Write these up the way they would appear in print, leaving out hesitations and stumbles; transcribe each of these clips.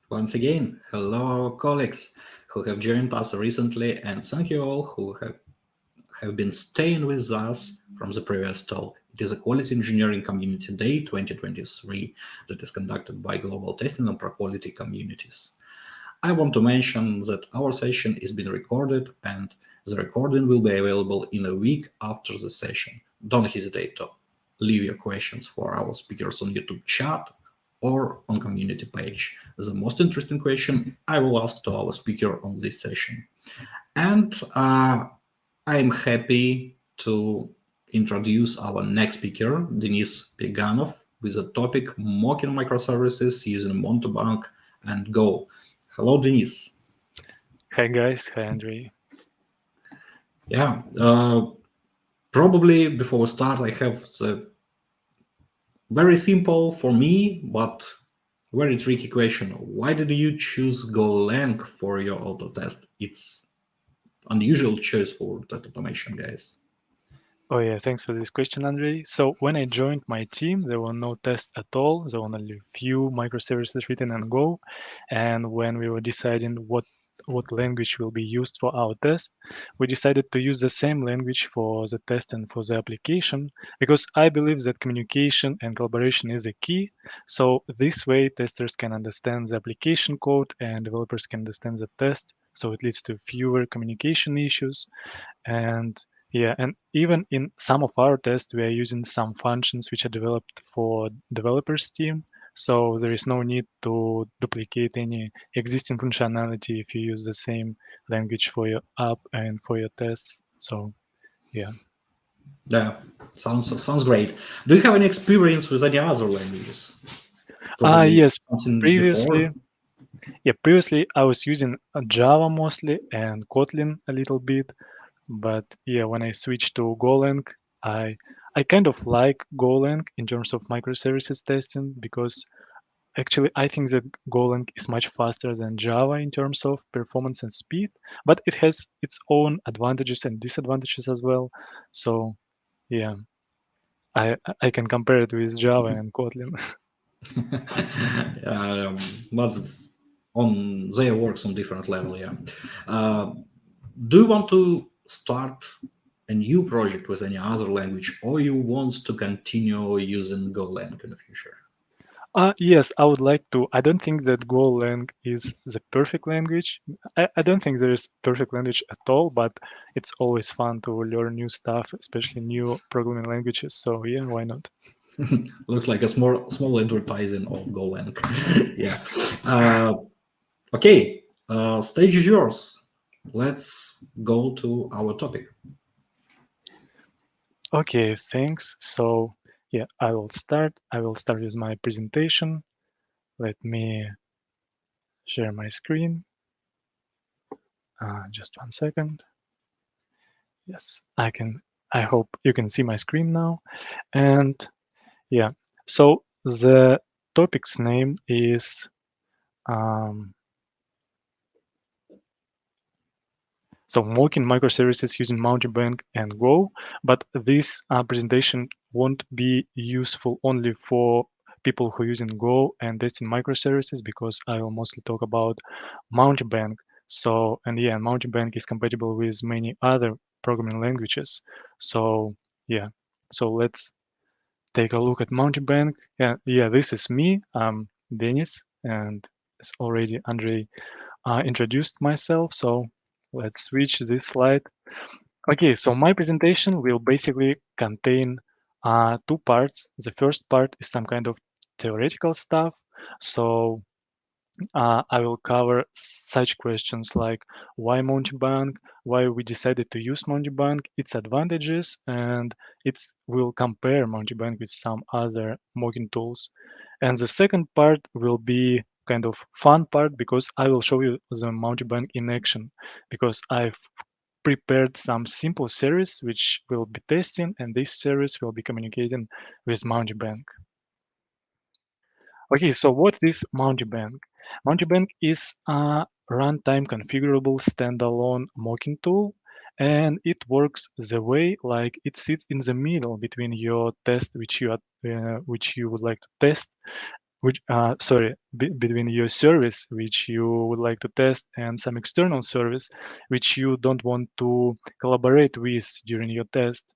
Once again, hello our colleagues who have joined us recently, and thank you all who have been staying with us from the previous talk. It is a Quality Engineering Community Day 2023 that is conducted by Global Testing and Pro-Quality communities. I want to mention that our session is being recorded, and the recording will be available in a week after the session. Don't hesitate to leave your questions for our speakers on YouTube chat or on community page. The most interesting question I will ask to our speaker on this session. And I'm happy to introduce our next speaker, Denis Peganov, with the topic Mocking Microservices using Mountebank and Go. Hello, Denis. Hi, guys. Hi, Andrei. Yeah, probably before we start, I have the very simple for me, but very tricky question. Why did you choose Golang for your auto test? It's unusual choice for test automation, guys. Oh, yeah. Thanks for this question, Andrei. So when I joined my team, there were no tests at all. There were only a few microservices written in Go. And when we were deciding what language will be used for our test, we decided to use the same language for the test and for the application, because I believe that communication and collaboration is a key. So this way, testers can understand the application code and developers can understand the test. So it leads to fewer communication issues. And yeah, and even in some of our tests, we are using some functions which are developed for developers team. So there is no need to duplicate any existing functionality if you use the same language for your app and for your tests. So yeah. Yeah, sounds great. Do you have any experience with any other languages? Yes, Something previously. before? Yeah, previously I was using Java mostly and Kotlin a little bit. But yeah, when I switched to Golang, I kind of like Golang in terms of microservices testing, because actually I think that Golang is much faster than Java in terms of performance and speed, but it has its own advantages and disadvantages as well. So yeah, I can compare it with Java and Kotlin. But on their works on different level, yeah. Uh, do you want to start a new project with any other language, or you want to continue using Golang in the future? Yes, I would like to. I don't think that Golang is the perfect language. I don't think there is perfect language at all, but it's always fun to learn new stuff, especially new programming languages. So yeah, why not? Looks like a small advertising of Golang. Yeah. Okay. Stage is yours. Let's go to our topic. Okay, thanks. So yeah, I will start. I will start with my presentation. Let me share my screen. Just 1 second. Yes, I can. I hope you can see my screen now. And yeah, so the topic's name is So mocking microservices using Mountebank and Go, but this presentation won't be useful only for people who are using Go and testing microservices because I will mostly talk about Mountebank. So, and yeah, Mountebank is compatible with many other programming languages. So yeah, so let's take a look at Mountebank. Yeah, this is me, Denis, and as already Andrei introduced myself. So let's switch this slide. Okay, so my presentation will basically contain two parts. The first part is some kind of theoretical stuff. So I will cover such questions like why Mountebank, why we decided to use Mountebank, its advantages, and it's will compare Mountebank with some other mocking tools. And the second part will be kind of fun part because I will show you the Mountebank in action because I've prepared some simple series which will be testing and this series will be communicating with Mountebank. Okay, so what is Mountebank? Mountebank is a runtime configurable standalone mocking tool, and it works the way like it sits in the middle between your test which you would like to test, between your service which you would like to test and some external service which you don't want to collaborate with during your test.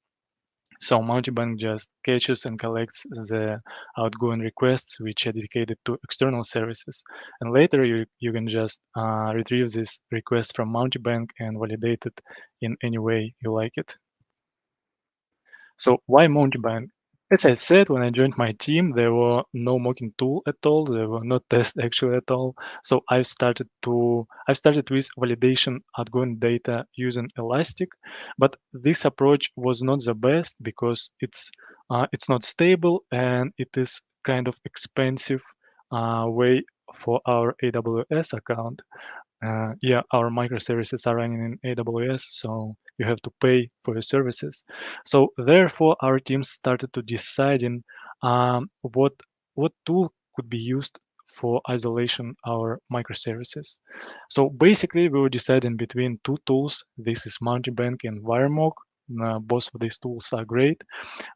So Mountebank just catches and collects the outgoing requests which are dedicated to external services. And later you can just retrieve this request from Mountebank and validate it in any way you like it. So why Mountebank? As I said, when I joined my team, there were no mocking tool at all. There were no tests actually at all. So I started with validation outgoing data using Elastic, but this approach was not the best because it's not stable and it is kind of expensive way for our AWS account. Yeah, our microservices are running in AWS, so you have to pay for your services. So therefore, our team started to deciding what tool could be used for isolation our microservices. So basically, we were deciding between two tools. This is Mountebank and WireMock. Both of these tools are great.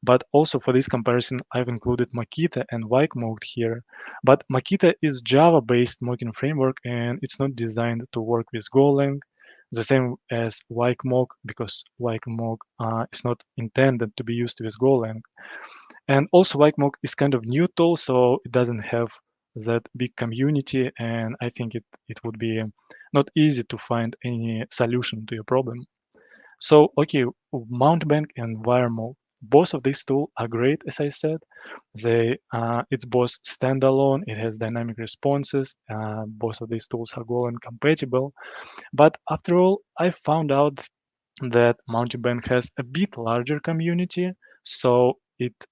But also for this comparison, I've included Makita and Wikemock here. But Makita is Java-based mocking framework and it's not designed to work with Golang. The same as Wikemock because Wikemock is not intended to be used with Golang. And also Wikemock is kind of new tool, so it doesn't have that big community and I think it would be not easy to find any solution to your problem. So, okay, Mountebank and WireMock, both of these tools are great, as I said. It's both standalone, it has dynamic responses. Both of these tools are Golang compatible. But after all, I found out that Mountebank has a bit larger community, so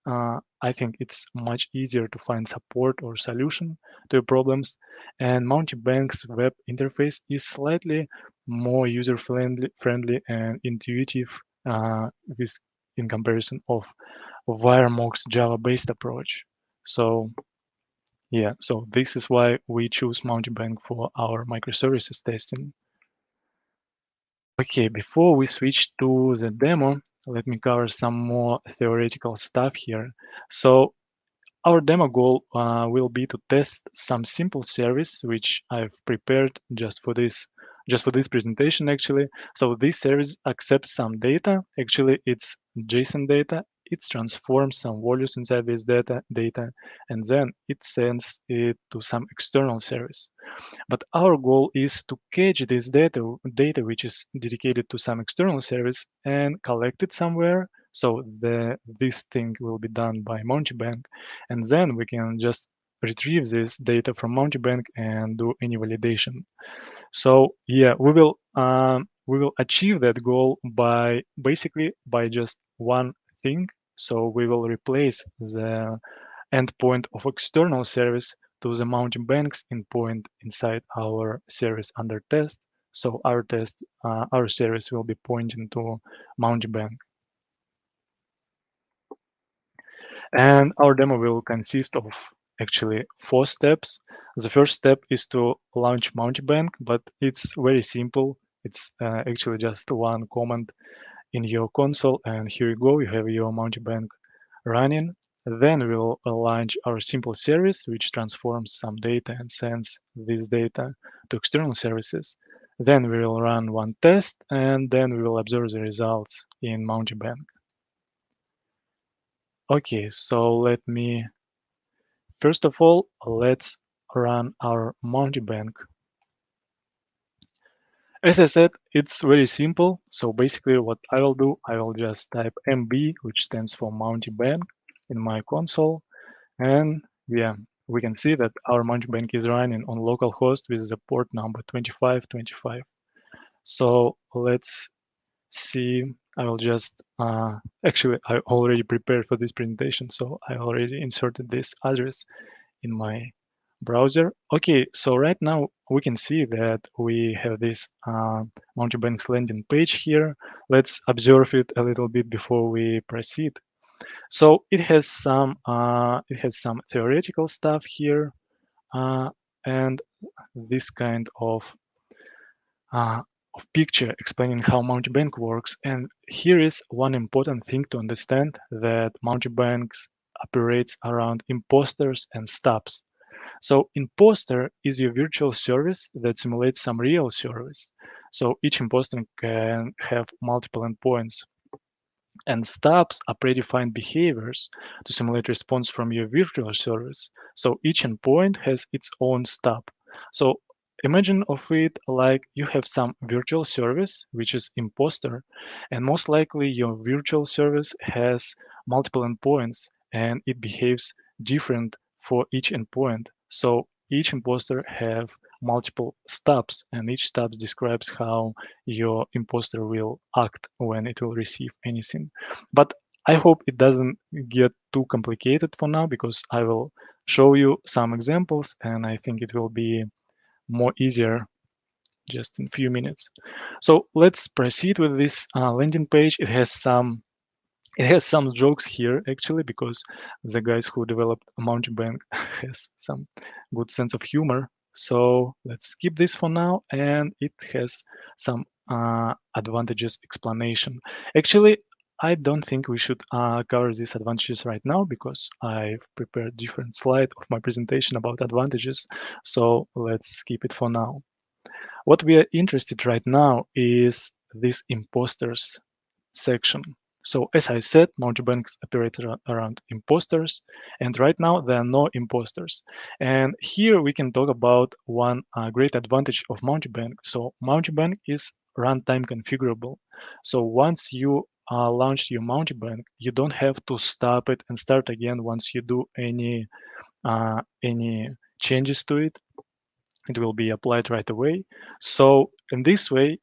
I think it's much easier to find support or solution to your problems. And Mountebank's web interface is slightly more user friendly and intuitive with in comparison of WireMock's Java-based approach. So yeah, so this is why we choose Mountebank for our microservices testing. Okay, before we switch to the demo, let me cover some more theoretical stuff here. So our demo goal will be to test some simple service which I've prepared just for this presentation actually. So this service accepts some data. Actually, it's JSON data. It transforms some values inside this data, and then it sends it to some external service. But our goal is to catch this data which is dedicated to some external service and collect it somewhere. So this thing will be done by Mountebank, and then we can just retrieve this data from Mountebank and do any validation. So yeah, we will achieve that goal by basically by just one thing. So we will replace the endpoint of external service to the Mountebank's endpoint inside our service under test. So our service will be pointing to Mountebank. And our demo will consist of actually 4 steps. The first step is to launch Mountebank, but it's very simple. It's actually just one command in your console, and here you go, you have your Mountebank running. Then we'll launch our simple service, which transforms some data and sends this data to external services. Then we will run one test, and then we will observe the results in Mountebank. Okay, so first of all, let's run our Mountebank. As I said, it's very simple. So basically what I will do, I will just type MB, which stands for Mountebank, in my console. And yeah, we can see that our Mountebank is running on localhost with the port number 2525. So let's see. I will just, actually, I already prepared for this presentation. So I already inserted this address in my browser. Okay, so right now we can see that we have this Mountebank's landing page here. Let's observe it a little bit before we proceed. So it has some theoretical stuff here, and this kind uh, of picture explaining how Mountebank works. And here is one important thing to understand, that Mountebanks operates around imposters and stubs. So imposter is your virtual service that simulates some real service. So each imposter can have multiple endpoints. And stubs are predefined behaviors to simulate response from your virtual service. So each endpoint has its own stub. So imagine of it like you have some virtual service, which is imposter, and most likely your virtual service has multiple endpoints and it behaves different for each endpoint. So each imposter have multiple stubs, and each stub describes how your imposter will act when it will receive anything. But I hope it doesn't get too complicated for now, because I will show you some examples and I think it will be more easier just in a few minutes. So let's proceed with this landing page. It has some jokes here actually, because the guys who developed Mountebank has some good sense of humor. So let's skip this for now, and it has some advantages explanation. Actually, I don't think we should cover these advantages right now, because I've prepared different slide of my presentation about advantages. So let's skip it for now. What we are interested right now is this imposters section. So as I said, Mountebanks operate around imposters, and right now there are no imposters. And here we can talk about one great advantage of Mountebank. So Mountebank is runtime configurable. So once you launch your Mountebank, you don't have to stop it and start again once you do any changes to it. It will be applied right away. So in this way,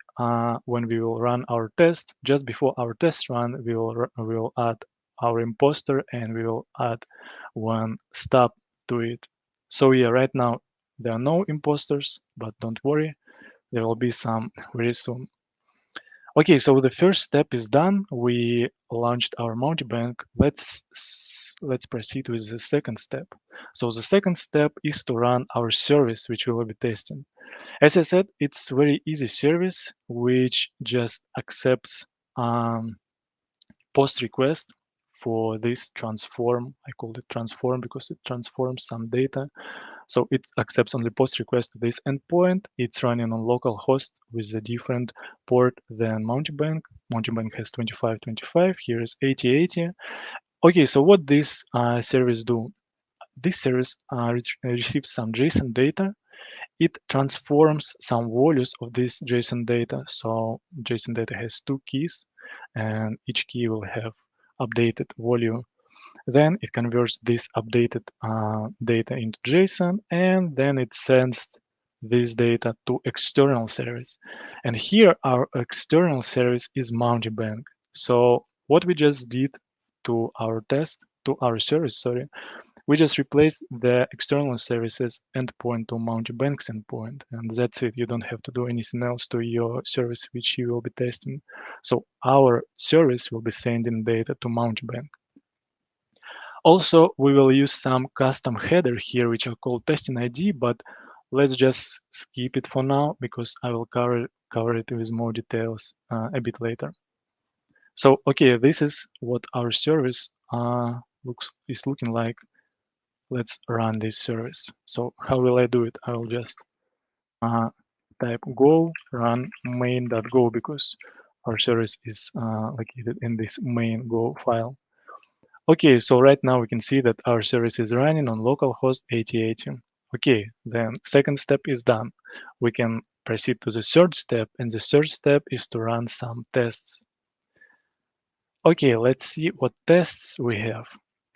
when we will run our test, just before our test run, we will add our imposter and we will add one stub to it. So yeah, right now there are no imposters, but don't worry, there will be some very soon. Okay, so the first step is done. We launched our Mountebank. Let's proceed with the second step. So the second step is to run our service, which we will be testing. As I said, it's very easy service which just accepts post request for this transform. I called it transform because it transforms some data. So it accepts only post request to this endpoint. It's running on local host with a different port than Mountebank. Mountebank has 2525. Here is 8080. Okay, so what this service do? This service receives some JSON data. It transforms some values of this JSON data. So JSON data has two keys, and each key will have updated value. Then it converts this updated data into JSON, and then it sends this data to external service. And here our external service is Mountebank. So what we just did to our service, sorry, we just replace the external services endpoint to Mountebank's endpoint, and that's it. You don't have to do anything else to your service which you will be testing. So our service will be sending data to Mountebank. Also, we will use some custom header here, which are called testing ID, but let's just skip it for now because I will cover cover it with more details a bit later. So, okay, this is what our service is looking like. Let's run this service. So how will I do it? I will just uh, type go run main.go because our service is located in this main go file. Okay, so right now we can see that our service is running on localhost 8080. Okay, then second step is done. We can proceed to the third step, and the third step is to run some tests. Okay, let's see what tests we have.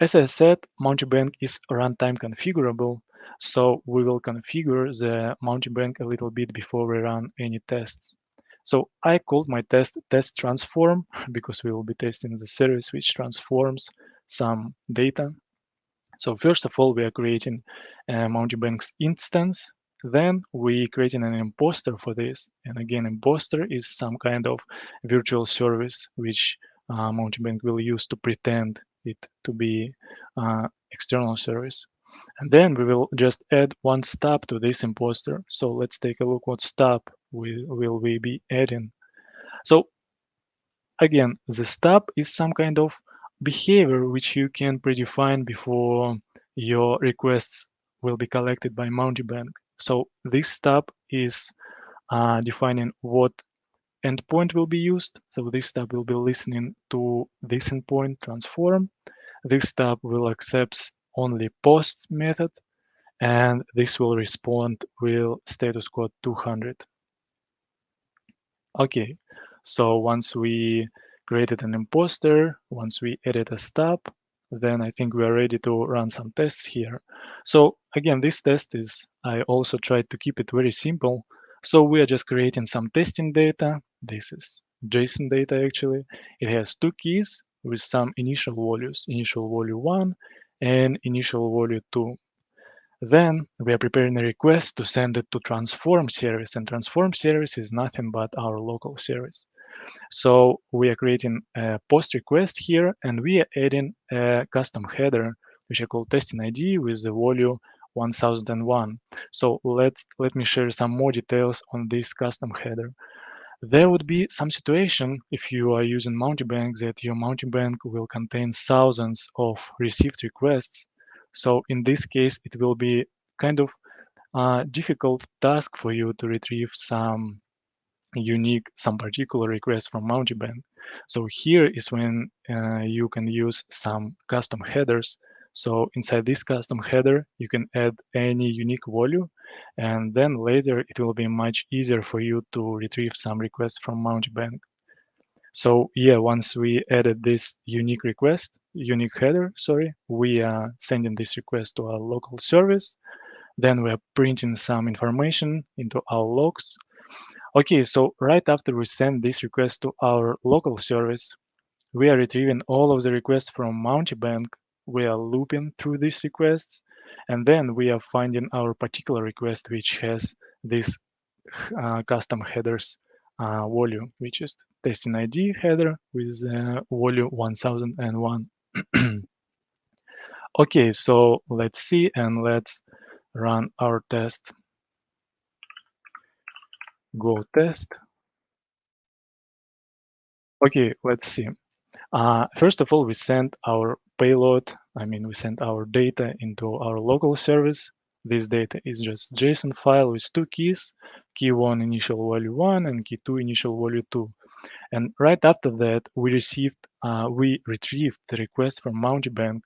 As I said, Mountebank is runtime configurable, so we will configure the Mountebank a little bit before we run any tests. So I called my test transform because we will be testing the service which transforms some data. So first of all, we are creating a Mountebank's instance. Then we creating an imposter for this. And again, imposter is some kind of virtual service which Mountebank will use to pretend it to be external service. And then we will just add one stub to this imposter. So let's take a look what stub will we be adding. So again, the stub is some kind of behavior which you can predefine before your requests will be collected by Mountebank. So this stub is defining what endpoint will be used. So this stub will be listening to this endpoint transform. This stub will accept only post method, and this will respond with status code 200. Okay, so once we created an imposter, once we added a stub, then I think we are ready to run some tests here. So again, this test is, I also tried to keep it very simple. So we are just creating some testing data. This is JSON data actually. It has two keys with some initial values, initial value 1 and initial value 2. Then we are preparing a request to send it to transform service, and transform service is nothing but our local service. So we are creating a post request here, and we are adding a custom header, which I call testing ID with the value 1001. So let me share some more details on this custom header. There would be some situation if you are using Mountebank that your Mountebank will contain thousands of received requests. So in this case, it will be kind of a difficult task for you to retrieve some particular request from Mountebank. So here is when you can use some custom headers. So inside this custom header, you can add any unique value, and then later it will be much easier for you to retrieve some requests from Mountebank. So yeah, once we added this unique header, sorry, we are sending this request to our local service. Then we are printing some information into our logs. Okay, so right after we send this request to our local service, we are retrieving all of the requests from Mountebank. We are looping through these requests, and then we are finding our particular request, which has this custom headers value, which is testing ID header with value 1001. Okay, so let's see and let's run our test. Go test. Okay, let's see. First of all, we send our payload, we send our data into our local service. This data is just JSON file with two keys, key 1 initial value 1 and key 2 initial value 2. And right after that, we retrieved the request from Mountebank,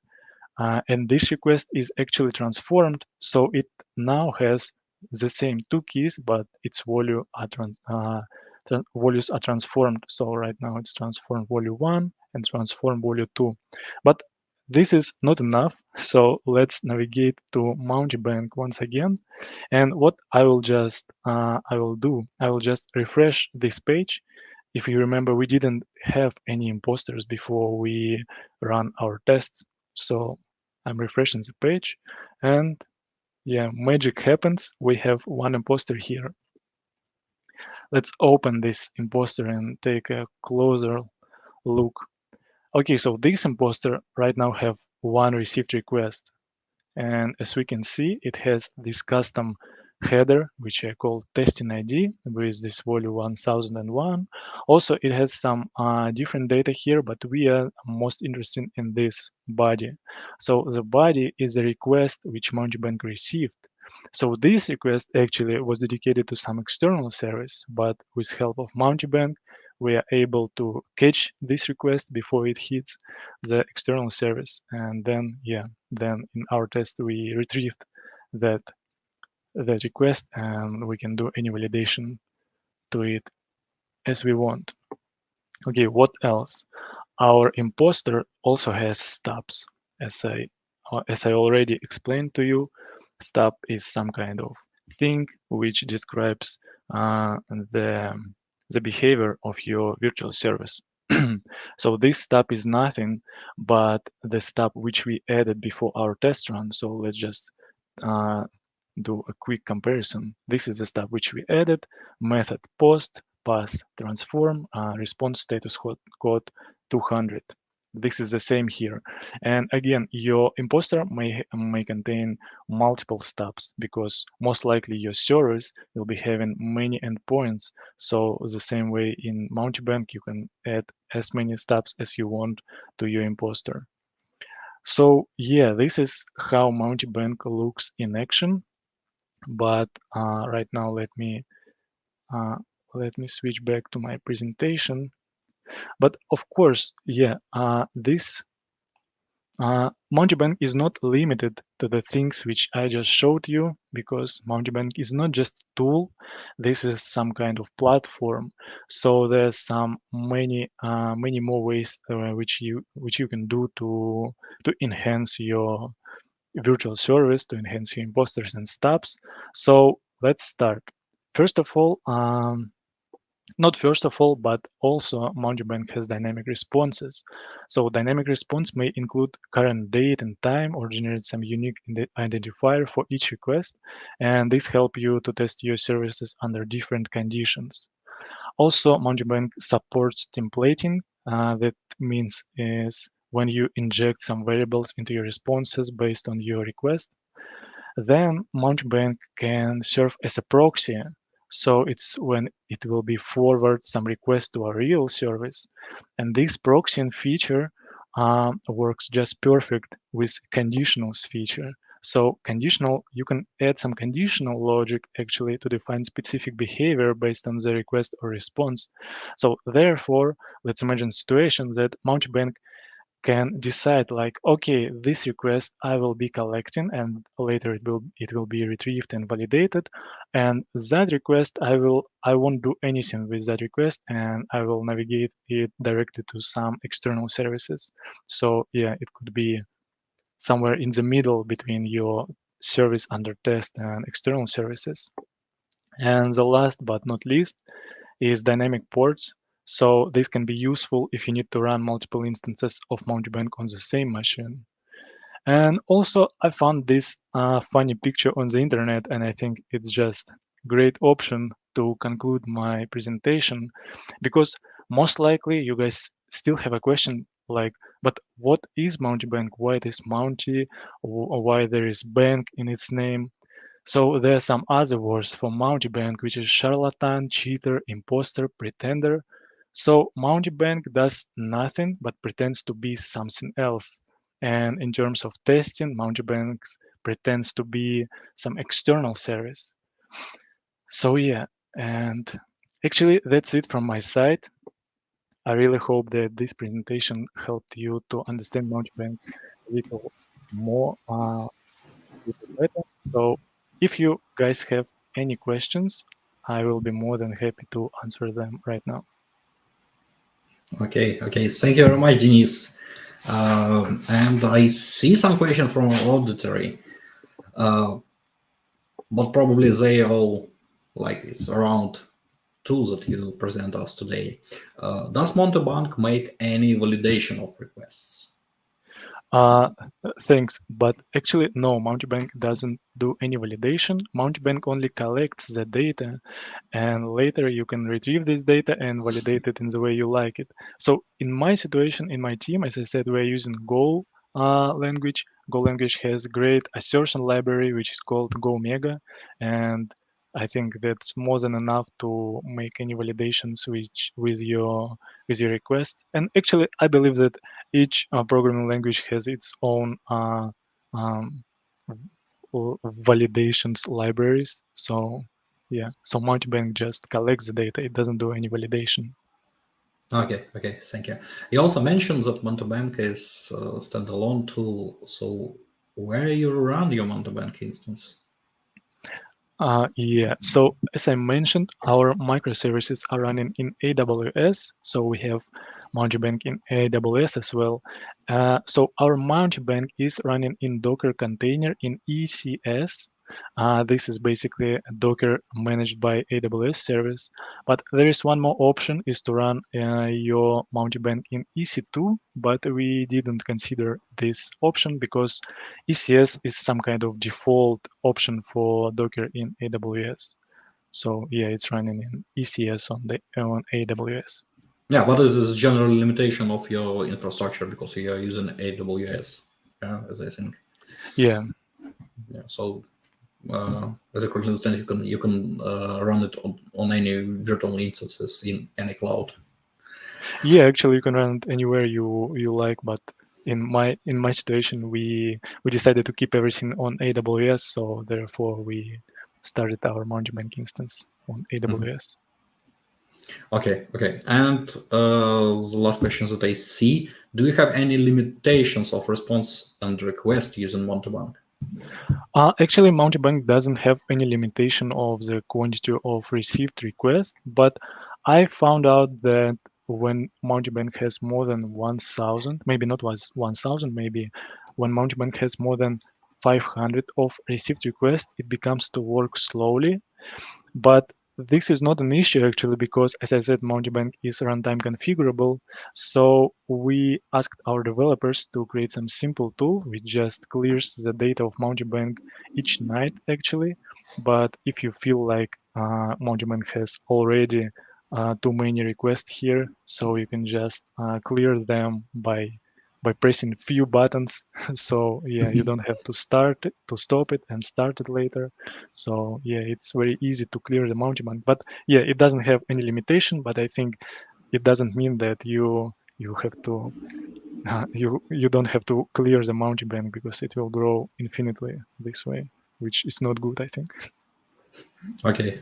and this request is actually transformed, so it now has the same two keys, but its values are transformed. So right now it's transformed value 1 and transform value 2. But this is not enough, so let's navigate to Mountebank once again. And what I will just refresh this page. If you remember, we didn't have any imposters before we run our tests. So I'm refreshing the page, and yeah, magic happens. We have one imposter here. Let's open this imposter and take a closer look. Okay, so this imposter right now have one received request. And as we can see, it has this custom header, which I call testing ID with this value 1001. Also, it has some different data here, but we are most interested in this body. So the body is a request which Mountebank received. So this request actually was dedicated to some external service, but with help of Mountebank, we are able to catch this request before it hits the external service. And then, yeah, then in our test, we retrieved that that request and we can do any validation to it as we want. Okay, what else? Our imposter also has stubs. As I already explained to you, stub is some kind of thing which describes the the behavior of your virtual service. So this stub is nothing but the stub which we added before our test run. So let's just uh, do a quick comparison. This is the stub which we added: method post pass transform response status code 200. This is the same here. And again, your imposter may contain multiple stubs because most likely your servers will be having many endpoints. So the same way in Mountebank, you can add as many stubs as you want to your imposter. So yeah, this is how Mountebank looks in action. But right now, uh, let me switch back to my presentation. But of course, yeah, this Mountebank is not limited to the things which I just showed you, because Mountebank is not just a tool. This is some kind of platform. So there's some many more ways which you can do to enhance your virtual service, to enhance your imposters and stubs. So let's start. First of all, not first of all, but also Mountebank has dynamic responses. So dynamic response may include current date and time or generate some unique identifier for each request. And this help you to test your services under different conditions. Also, Mountebank supports templating. That means is when you inject some variables into your responses based on your request. Then Mountebank can serve as a proxy. So it's when it will be forward some request to a real service. And this proxying feature works just perfect with conditionals feature. So conditional, you can add some conditional logic actually to define specific behavior based on the request or response. So therefore, let's imagine a situation that Mountebank can decide like, okay, this request I will be collecting and later it will be retrieved and validated, and that request I won't do anything with that request, and I will navigate it directly to some external services. So yeah, it could be somewhere in the middle between your service under test and external services. And the last but not least is dynamic ports. So this can be useful if you need to run multiple instances of Mountebank on the same machine. And also, I found this funny picture on the internet, and I think it's just great option to conclude my presentation, because most likely you guys still have a question like, but what is Mountebank? Why it is Mounty? Why there is bank in its name? So there are some other words for mountebank, which is charlatan, cheater, imposter, pretender. So mountebank does nothing but pretends to be something else. And in terms of testing, mountebank pretends to be some external service. So yeah, and actually that's it from my side. I really hope that this presentation helped you to understand mountebank a little more. Little better. So if you guys have any questions, I will be more than happy to answer them right now. Okay. Thank you very much, Denis. And I see some questions from our auditory, uh, but probably they all like it's around tools that you present us today. Does Montebank make any validation of requests? Uh, Thanks, but actually, no, Mountebank doesn't do any validation. Mountebank only collects the data, and later you can retrieve this data and validate it in the way you like it. So in my situation, in my team, as I said, we're using Go language. Go language has great assertion library, which is called Go Mega, and I think that's more than enough to make any validations which with your request. And actually, I believe that each programming language has its own um, validations libraries. So yeah, so Mountebank just collects the data. It doesn't do any validation. Okay, thank you. You also mentioned that Mountebank is a standalone tool. So where you run your Mountebank instance? Yeah, so as I mentioned, our microservices are running in AWS. So we have Mountebank in AWS as well. So our Mountebank is running in Docker container in ECS. This is basically a Docker managed by AWS service. But there is one more option is to run your Mountebank in EC2, but we didn't consider this option because ECS is some kind of default option for Docker in AWS. So yeah, it's running in ECS on AWS. Yeah, what is the general limitation of your infrastructure because you are using AWS? Yeah, as I think. Yeah, Yeah, so as I correctly understand, you can run it on any virtual instances in any cloud. yeah. Actually, you can run it anywhere you like, but in my situation, we decided to keep everything on AWS, so therefore we started our Mountebank instance on Mhm. AWS. Okay. And the last question that I see: do you have any limitations of response and request using Mountebank? Actually, Mountebank doesn't have any limitation of the quantity of received requests, but I found out that when Mountebank has more than 1,000, maybe not was 1,000, maybe when Mountebank has more than 500 of received requests, it becomes to work slowly. But this is not an issue actually because, as I said, Mountebank is runtime configurable. So we asked our developers to create some simple tool which just clears the data of Mountebank each night actually. But if you feel like Mountebank has already too many requests here, so you can just clear them by pressing few buttons. So yeah, you don't have to stop it and start it later. So yeah, it's very easy to clear the Mountebank. But yeah, it doesn't have any limitation. But I think it doesn't mean that you have to you don't have to clear the Mountebank because it will grow infinitely this way, which is not good, I think. Okay.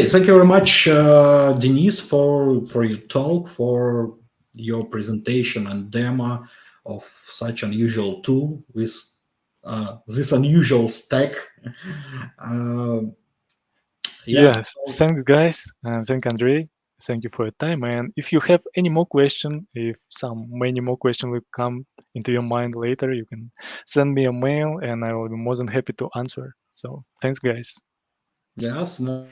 Thank you very much, Denis, for your talk, for your presentation and demo of such unusual tool with this unusual stack. Uh, yeah. Yeah, So thanks guys, and thank Andrei. Thank you for your time. And if you have any more question, if some many more question will come into your mind later, you can send me a mail, and I will be more than happy to answer. So thanks, guys. yeah, small